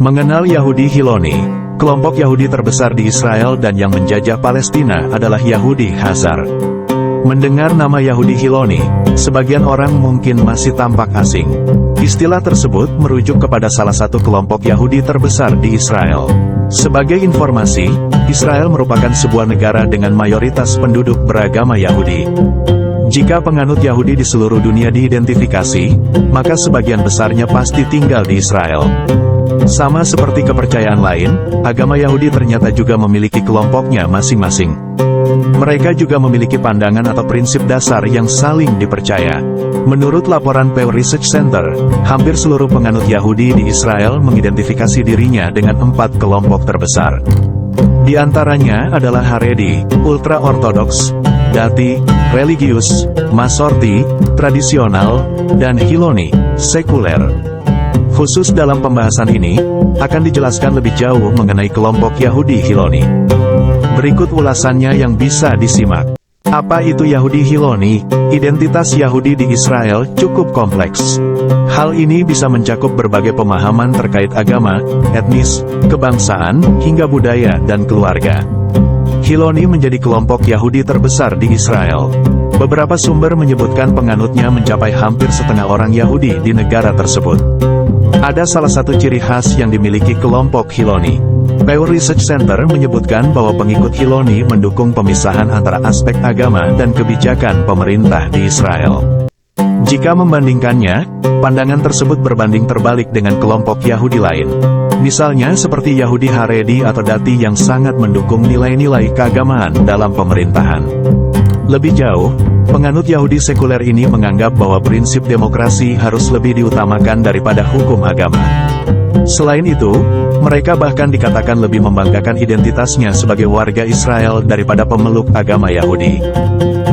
Mengenal Yahudi Hiloni, kelompok Yahudi terbesar di Israel dan yang menjajah Palestina adalah Yahudi Khazar. Mendengar nama Yahudi Hiloni, sebagian orang mungkin masih tampak asing. Istilah tersebut merujuk kepada salah satu kelompok Yahudi terbesar di Israel. Sebagai informasi, Israel merupakan sebuah negara dengan mayoritas penduduk beragama Yahudi. Jika penganut Yahudi di seluruh dunia diidentifikasi, maka sebagian besarnya pasti tinggal di Israel. Sama seperti kepercayaan lain, agama Yahudi ternyata juga memiliki kelompoknya masing-masing. Mereka juga memiliki pandangan atau prinsip dasar yang saling dipercaya. Menurut laporan Pew Research Center, hampir seluruh penganut Yahudi di Israel mengidentifikasi dirinya dengan 4 kelompok terbesar. Di antaranya adalah Haredi, ultra-ortodoks, Dati, religius, Masorti, tradisional, dan Hiloni, sekuler. Khusus dalam pembahasan ini, akan dijelaskan lebih jauh mengenai kelompok Yahudi Hiloni. Berikut ulasannya yang bisa disimak. Apa itu Yahudi Hiloni? Identitas Yahudi di Israel cukup kompleks. Hal ini bisa mencakup berbagai pemahaman terkait agama, etnis, kebangsaan, hingga budaya dan keluarga. Hiloni menjadi kelompok Yahudi terbesar di Israel. Beberapa sumber menyebutkan penganutnya mencapai hampir setengah orang Yahudi di negara tersebut. Ada salah satu ciri khas yang dimiliki kelompok Hiloni. Pew Research Center menyebutkan bahwa pengikut Hiloni mendukung pemisahan antara aspek agama dan kebijakan pemerintah di Israel. Jika membandingkannya, pandangan tersebut berbanding terbalik dengan kelompok Yahudi lain. Misalnya seperti Yahudi Haredi atau Dati yang sangat mendukung nilai-nilai keagamaan dalam pemerintahan. Lebih jauh, penganut Yahudi sekuler ini menganggap bahwa prinsip demokrasi harus lebih diutamakan daripada hukum agama. Selain itu, mereka bahkan dikatakan lebih membanggakan identitasnya sebagai warga Israel daripada pemeluk agama Yahudi.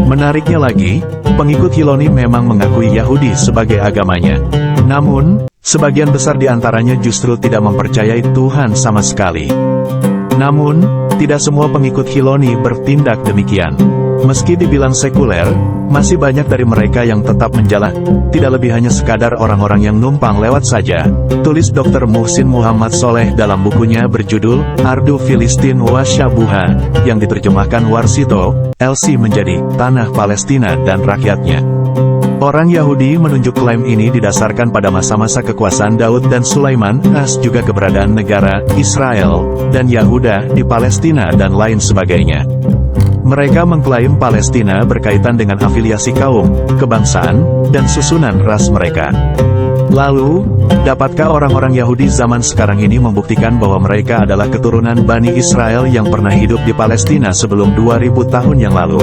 Menariknya lagi, pengikut Hiloni memang mengakui Yahudi sebagai agamanya. Namun, sebagian besar di antaranya justru tidak mempercayai Tuhan sama sekali. Namun, tidak semua pengikut Hiloni bertindak demikian. Meski dibilang sekuler, masih banyak dari mereka yang tetap menjalankan, tidak lebih hanya sekadar orang-orang yang numpang lewat saja, tulis Dr. Muhsin Muhammad Soleh dalam bukunya berjudul Ardu Filistin wa Syabuha, yang diterjemahkan Warsito, LC menjadi Tanah Palestina dan Rakyatnya. Orang Yahudi menunjuk klaim ini didasarkan pada masa-masa kekuasaan Daud dan Sulaiman, juga keberadaan negara, Israel, dan Yahuda di Palestina dan lain sebagainya. Mereka mengklaim Palestina berkaitan dengan afiliasi kaum, kebangsaan, dan susunan ras mereka. Lalu, dapatkah orang-orang Yahudi zaman sekarang ini membuktikan bahwa mereka adalah keturunan Bani Israel yang pernah hidup di Palestina sebelum 2000 tahun yang lalu?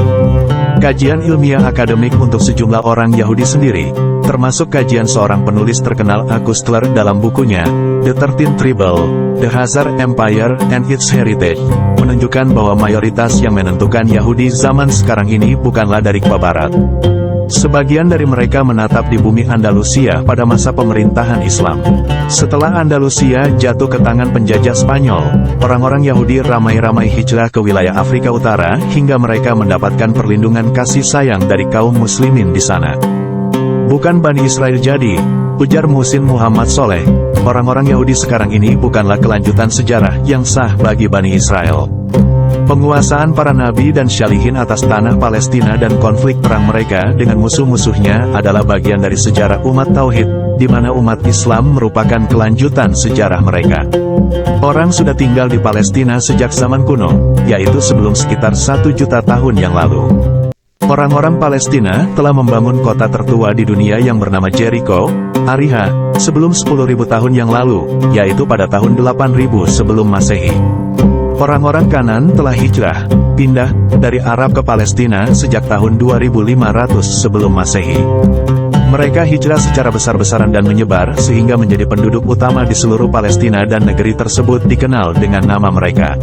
Kajian ilmiah akademik untuk sejumlah orang Yahudi sendiri, termasuk kajian seorang penulis terkenal Althusser dalam bukunya, The 13th Tribal, The Khazar Empire and Its Heritage, menunjukkan bahwa mayoritas yang menentukan Yahudi zaman sekarang ini bukanlah dari Barat. Sebagian dari mereka menatap di bumi Andalusia pada masa pemerintahan Islam. Setelah Andalusia jatuh ke tangan penjajah Spanyol, orang-orang Yahudi ramai-ramai hijrah ke wilayah Afrika Utara hingga mereka mendapatkan perlindungan kasih sayang dari kaum muslimin di sana. Bukan Bani Israel jadi, ujar Muhsin Muhammad Soleh, orang-orang Yahudi sekarang ini bukanlah kelanjutan sejarah yang sah bagi Bani Israel. Penguasaan para nabi dan syalihin atas tanah Palestina dan konflik perang mereka dengan musuh-musuhnya adalah bagian dari sejarah umat Tauhid, di mana umat Islam merupakan kelanjutan sejarah mereka. Orang sudah tinggal di Palestina sejak zaman kuno, yaitu sebelum sekitar 1 juta tahun yang lalu. Orang-orang Palestina telah membangun kota tertua di dunia yang bernama Jericho, Ariha, sebelum 10.000 tahun yang lalu, yaitu pada tahun 8000 sebelum Masehi. Orang-orang Kanan telah hijrah, pindah, dari Arab ke Palestina sejak tahun 2500 sebelum Masehi. Mereka hijrah secara besar-besaran dan menyebar sehingga menjadi penduduk utama di seluruh Palestina dan negeri tersebut dikenal dengan nama mereka.